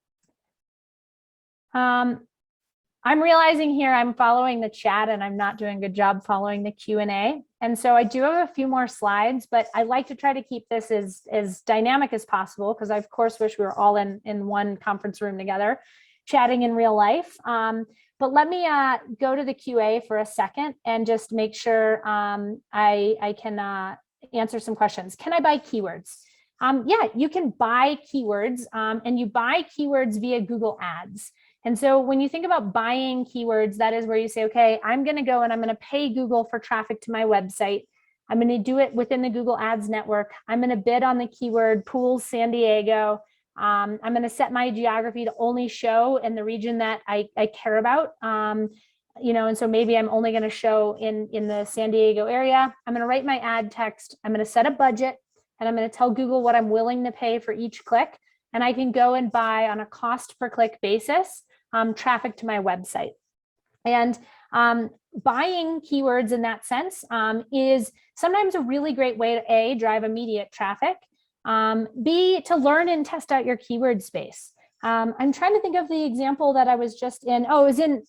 I'm realizing here I'm following the chat and I'm not doing a good job following the Q&A. And so I do have a few more slides, but I like to try to keep this as dynamic as possible because I of course wish we were all in one conference room together, chatting in real life. But let me go to the QA for a second and just make sure I can answer some questions. Can I buy keywords? Yeah, you can buy keywords and you buy keywords via Google Ads. And so when you think about buying keywords, that is where you say, okay, I'm going to go and I'm going to pay Google for traffic to my website. I'm going to do it within the Google Ads network. I'm going to bid on the keyword pools San Diego. I'm going to set my geography to only show in the region that I care about. And so maybe I'm only going to show in the San Diego area. I'm going to write my ad text. I'm going to set a budget and I'm going to tell Google what I'm willing to pay for each click. And I can go and buy on a cost per click basis traffic to my website. And buying keywords in that sense is sometimes a really great way to A, drive immediate traffic, B, to learn and test out your keyword space. I'm trying to think of the example that I was just in. Oh, it was in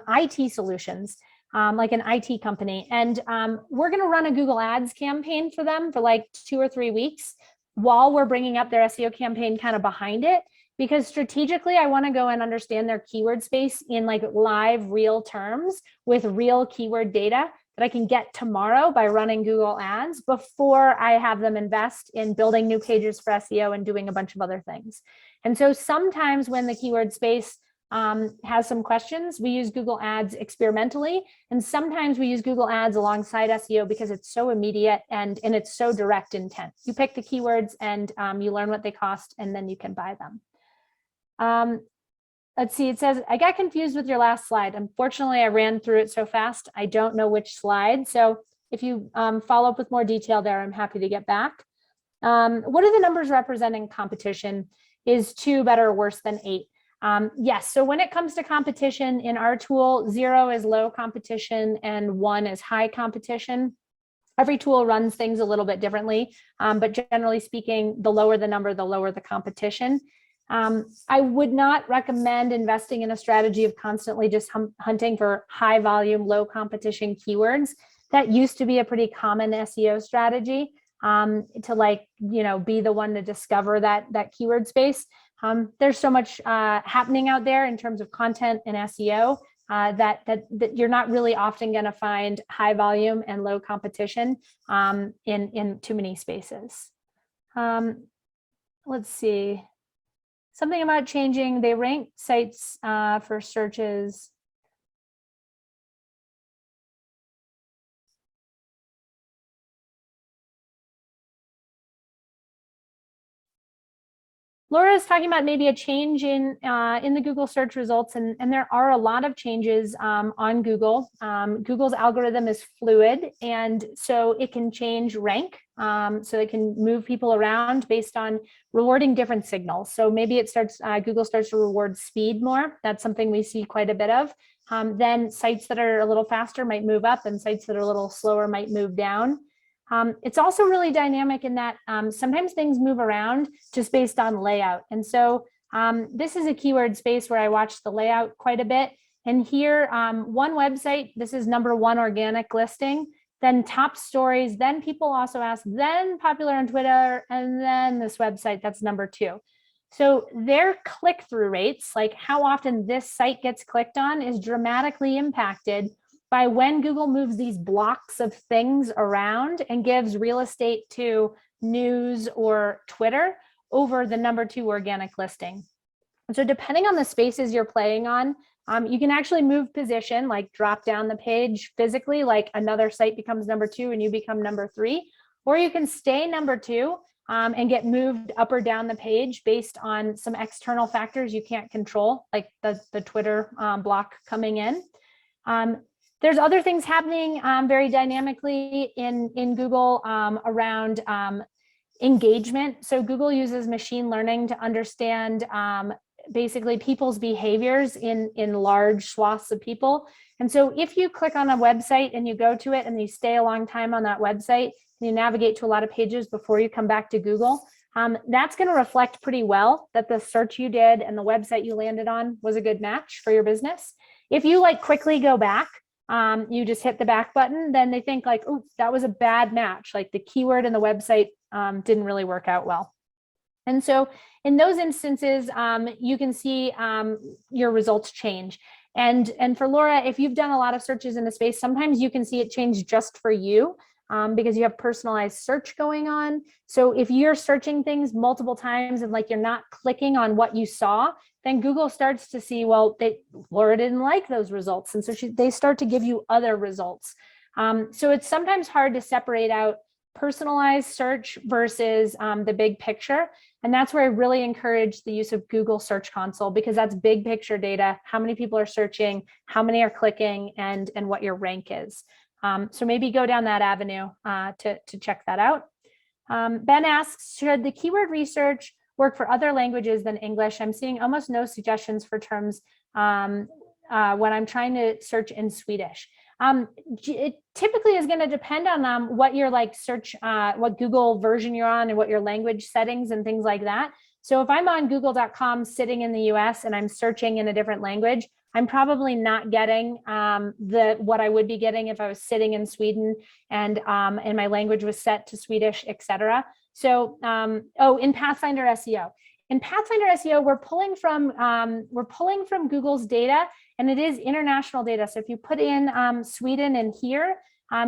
IT solutions, like an IT company. And we're going to run a Google Ads campaign for them for like 2 or 3 weeks while we're bringing up their SEO campaign kind of behind it. Because strategically, I want to go and understand their keyword space in like live real terms with real keyword data that I can get tomorrow by running Google Ads before I have them invest in building new pages for SEO and doing a bunch of other things. And so sometimes when the keyword space has some questions. We use Google Ads experimentally, and sometimes we use Google Ads alongside SEO because it's so immediate and it's so direct intent. You pick the keywords and you learn what they cost, and then you can buy them. Let's see, it says, I got confused with your last slide. Unfortunately, I ran through it so fast, I don't know which slide. So if you follow up with more detail there, I'm happy to get back. What are the numbers representing competition? Is 2 better or worse than 8? Yes, so when it comes to competition in our tool, 0 is low competition and 1 is high competition. Every tool runs things a little bit differently, but generally speaking, the lower the number, the lower the competition. I would not recommend investing in a strategy of constantly just hunting for high volume, low competition keywords. That used to be a pretty common SEO strategy, to be the one to discover that keyword space. There's so much happening out there in terms of content and SEO that you're not really often going to find high volume and low competition in too many spaces. Let's see. Something about changing, they rank sites for searches. Laura is talking about maybe a change in the Google search results, and there are a lot of changes on Google. Google's algorithm is fluid, and so it can change rank. So it can move people around based on rewarding different signals. So maybe it starts, Google starts to reward speed more. That's something we see quite a bit of. Then sites that are a little faster might move up, and sites that are a little slower might move down. It's also really dynamic in that sometimes things move around just based on layout. And so this is a keyword space where I watch the layout quite a bit. And here, one website, this is #1 organic listing, then top stories, then people also ask, then popular on Twitter, and then this website, that's #2. So their click-through rates, like how often this site gets clicked on, is dramatically impacted by when Google moves these blocks of things around and gives real estate to news or Twitter over the #2 organic listing. So depending on the spaces you're playing on, you can actually move position, like drop down the page physically, like another site becomes #2 and you become #3, or you can stay #2 and get moved up or down the page based on some external factors you can't control, like the Twitter block coming in. There's other things happening very dynamically in Google around engagement. So Google uses machine learning to understand basically people's behaviors in large swaths of people. And so if you click on a website and you go to it and you stay a long time on that website, and you navigate to a lot of pages before you come back to Google, that's going to reflect pretty well that the search you did and the website you landed on was a good match for your business. If you quickly go back, you just hit the back button, then they think oh, that was a bad match. Like the keyword and the website didn't really work out well. And so in those instances, you can see your results change. And for Laura, if you've done a lot of searches in the space, sometimes you can see it change just for you because you have personalized search going on. So if you're searching things multiple times and you're not clicking on what you saw, then Google starts to see, well, Laura didn't like those results. And so they start to give you other results. So it's sometimes hard to separate out personalized search versus the big picture. And that's where I really encourage the use of Google Search Console, because that's big picture data, how many people are searching, how many are clicking, and what your rank is. So maybe go down that avenue to check that out. Ben asks, should the keyword research work for other languages than English? I'm seeing almost no suggestions for terms when I'm trying to search in Swedish. It typically is going to depend on what your search, what Google version you're on and what your language settings and things like that. So if I'm on google.com sitting in the US and I'm searching in a different language, I'm probably not getting what I would be getting if I was sitting in Sweden and my language was set to Swedish, etc. So, in Pathfinder SEO. In Pathfinder SEO, we're pulling from Google's data, and it is international data. So if you put in Sweden in here,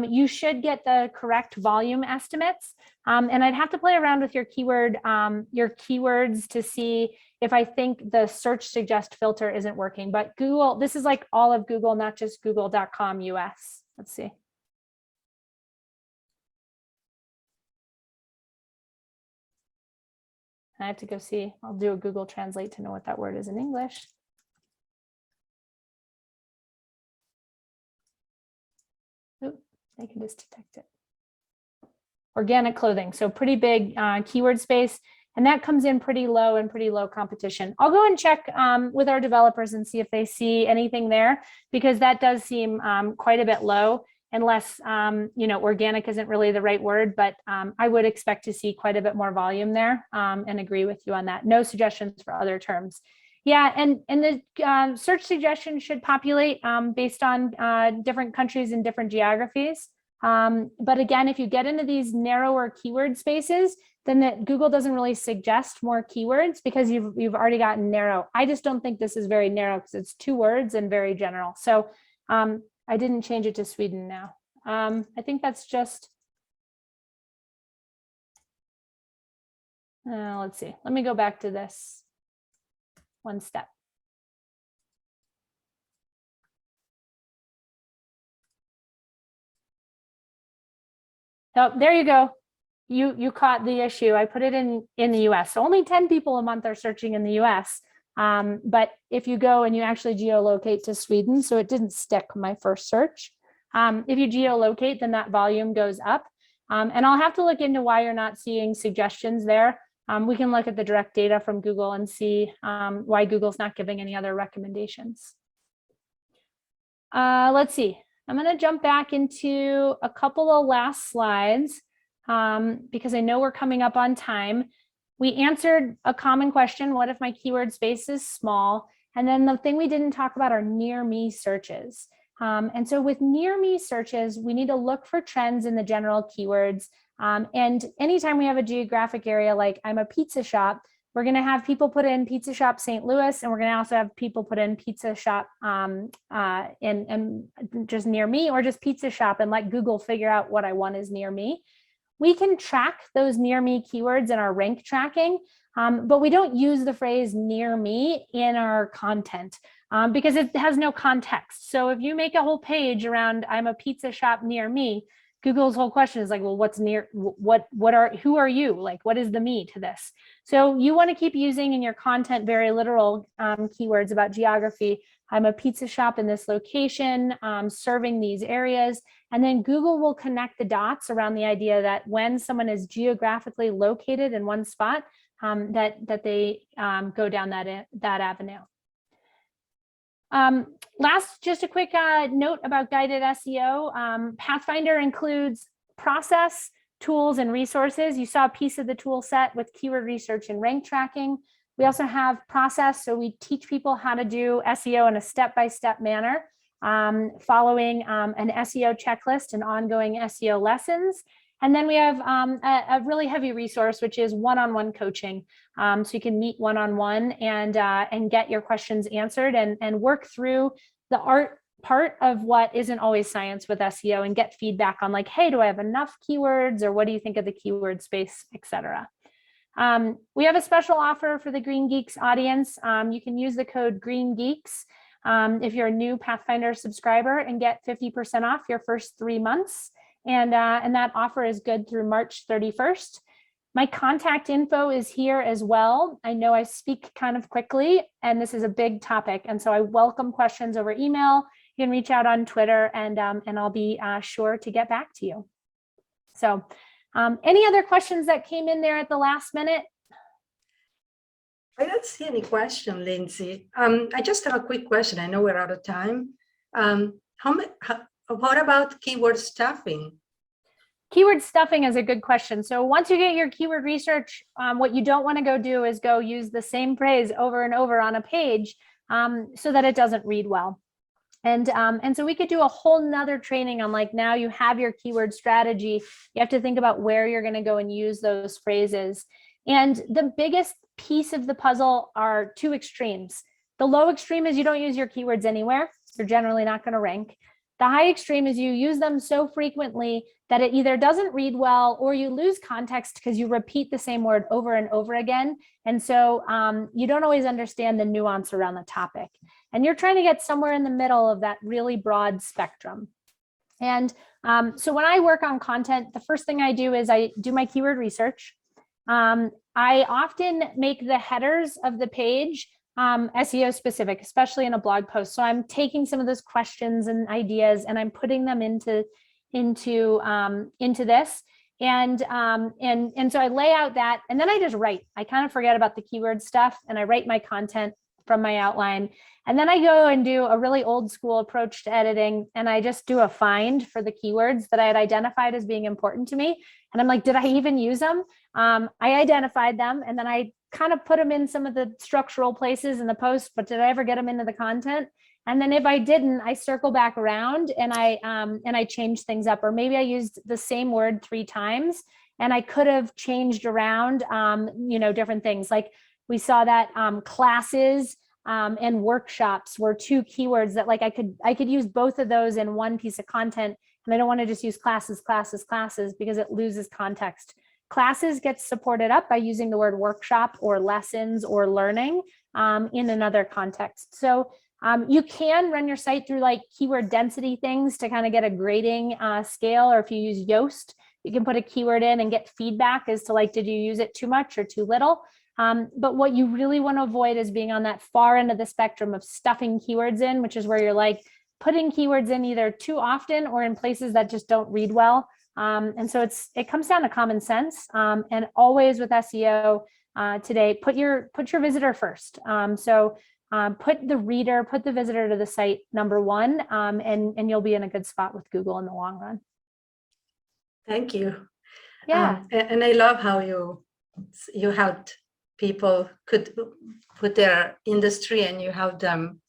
you should get the correct volume estimates. And I'd have to play around with your keywords to see if I think the search suggest filter isn't working. But Google, this is like all of Google, not just google.com US. Let's see. I have to go see. I'll do a Google Translate to know what that word is in English. Oop, I can just detect it. Organic clothing, so pretty big keyword space, and that comes in pretty low and pretty low competition. I'll go and check with our developers and see if they see anything there, because that does seem quite a bit low, unless organic isn't really the right word, but I would expect to see quite a bit more volume there, and agree with you on that. No suggestions for other terms. Yeah, and the search suggestions should populate based on different countries and different geographies. But again, if you get into these narrower keyword spaces, then Google doesn't really suggest more keywords because you've already gotten narrow. I just don't think this is very narrow because it's 2 words and very general. So I didn't change it to Sweden now. I think that's just, let's see, let me go back to this one step. Oh, there you go. You caught the issue. I put it in the US. So only 10 people a month are searching in the US. But if you go and you actually geolocate to Sweden, so it didn't stick my first search. If you geolocate, then that volume goes up. And I'll have to look into why you're not seeing suggestions there. We can look at the direct data from Google and see why Google's not giving any other recommendations. Let's see. I'm going to jump back into a couple of last slides because I know we're coming up on time. We answered a common question: what if my keyword space is small? And then the thing we didn't talk about are near me searches. And so with near me searches, we need to look for trends in the general keywords. And anytime we have a geographic area, like I'm a pizza shop, we're going to have people put in pizza shop St. Louis, and we're going to also have people put in pizza shop in just near me, or just pizza shop, and let Google figure out what I want is near me. We can track those near me keywords in our rank tracking, but we don't use the phrase near me in our content because it has no context. So if you make a whole page around I'm a pizza shop near me, Google's whole question is like, well, what's near, who are you? Like, what is the me to this? So you want to keep using in your content very literal keywords about geography. I'm a pizza shop in this location, serving these areas. And then Google will connect the dots around the idea that when someone is geographically located in one spot, that they go down that avenue. Last, just a quick note about guided SEO. Pathfinder includes process, tools, and resources. You saw a piece of the tool set with keyword research and rank tracking. We also have process, so we teach people how to do SEO in a step-by-step manner, following an SEO checklist and ongoing SEO lessons. And then we have a really heavy resource, which is one-on-one coaching. So you can meet one-on-one and get your questions answered and work through the art part of what isn't always science with SEO and get feedback on like, hey, do I have enough keywords, or what do you think of the keyword space, etc. We have a special offer for the GreenGeeks audience. You can use the code GreenGeeks if you're a new Pathfinder subscriber and get 50% off your first 3 months. And that offer is good through March 31st. My contact info is here as well. I know I speak kind of quickly, and this is a big topic. And so I welcome questions over email. You can reach out on Twitter, and I'll be sure to get back to you. So any other questions that came in there at the last minute? I don't see any question, Lindsay. I just have a quick question. I know we're out of time. What about keyword stuffing? Keyword stuffing is a good question. So once you get your keyword research, what you don't want to go do is go use the same phrase over and over on a page so that it doesn't read well. And so we could do a whole nother training on like, now you have your keyword strategy. You have to think about where you're going to go and use those phrases. And the biggest piece of the puzzle are 2 extremes. The low extreme is you don't use your keywords anywhere. You're generally not going to rank. The high extreme is you use them so frequently that it either doesn't read well or you lose context because you repeat the same word over and over again. And so you don't always understand the nuance around the topic. And you're trying to get somewhere in the middle of that really broad spectrum. And so when I work on content, the first thing I do is I do my keyword research. I often make the headers of the page SEO specific, especially in a blog post. So I'm taking some of those questions and ideas and I'm putting them into this. And so I lay out that, and then I just write. I kind of forget about the keyword stuff and I write my content from my outline. And then I go and do a really old school approach to editing. And I just do a find for the keywords that I had identified as being important to me. And I'm like, did I even use them? I identified them and then I kind of put them in some of the structural places in the post, but did I ever get them into the content? And then if I didn't, I circle back around and I change things up, or maybe I used the same word 3 times and I could have changed around, different things. Like we saw that classes and workshops were 2 keywords that like I could use both of those in one piece of content. And I don't want to just use classes because it loses context. Classes gets supported up by using the word workshop or lessons or learning in another context. So you can run your site through like keyword density things to kind of get a grading scale, or if you use Yoast, you can put a keyword in and get feedback as to like, did you use it too much or too little? But what you really want to avoid is being on that far end of the spectrum of stuffing keywords in, which is where you're like putting keywords in either too often or in places that just don't read well. And so it comes down to common sense, and always with SEO today, put your visitor first. Put the reader, put the visitor to the site number 1, and you'll be in a good spot with Google in the long run. Thank you. Yeah. And I love how you helped people could put their industry and you help them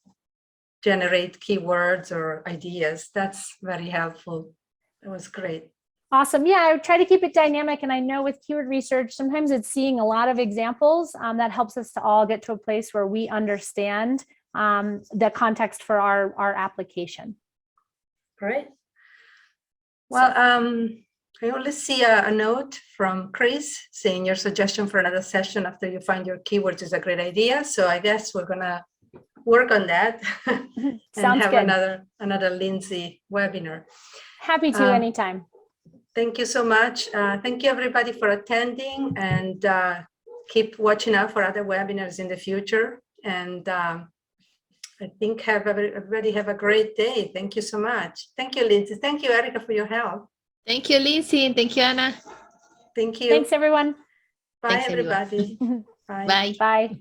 generate keywords or ideas. That's very helpful. That was great. Awesome. Yeah, I try to keep it dynamic. And I know with keyword research, sometimes it's seeing a lot of examples that helps us to all get to a place where we understand the context for our application. Great. Well, I only see a note from Chris saying your suggestion for another session after you find your keywords is a great idea. So I guess we're going to work on that and Sounds have good. another Lindsay webinar. Happy to anytime. Thank you so much. Thank you everybody for attending, and keep watching out for other webinars in the future. And I think everybody have a great day. Thank you so much. Thank you, Lindsay. Thank you, Erica, for your help. Thank you, Lindsay, and thank you, Anna. Thank you. Thanks, everyone. Bye, Thanks, everybody. everyone. Bye. Bye. Bye.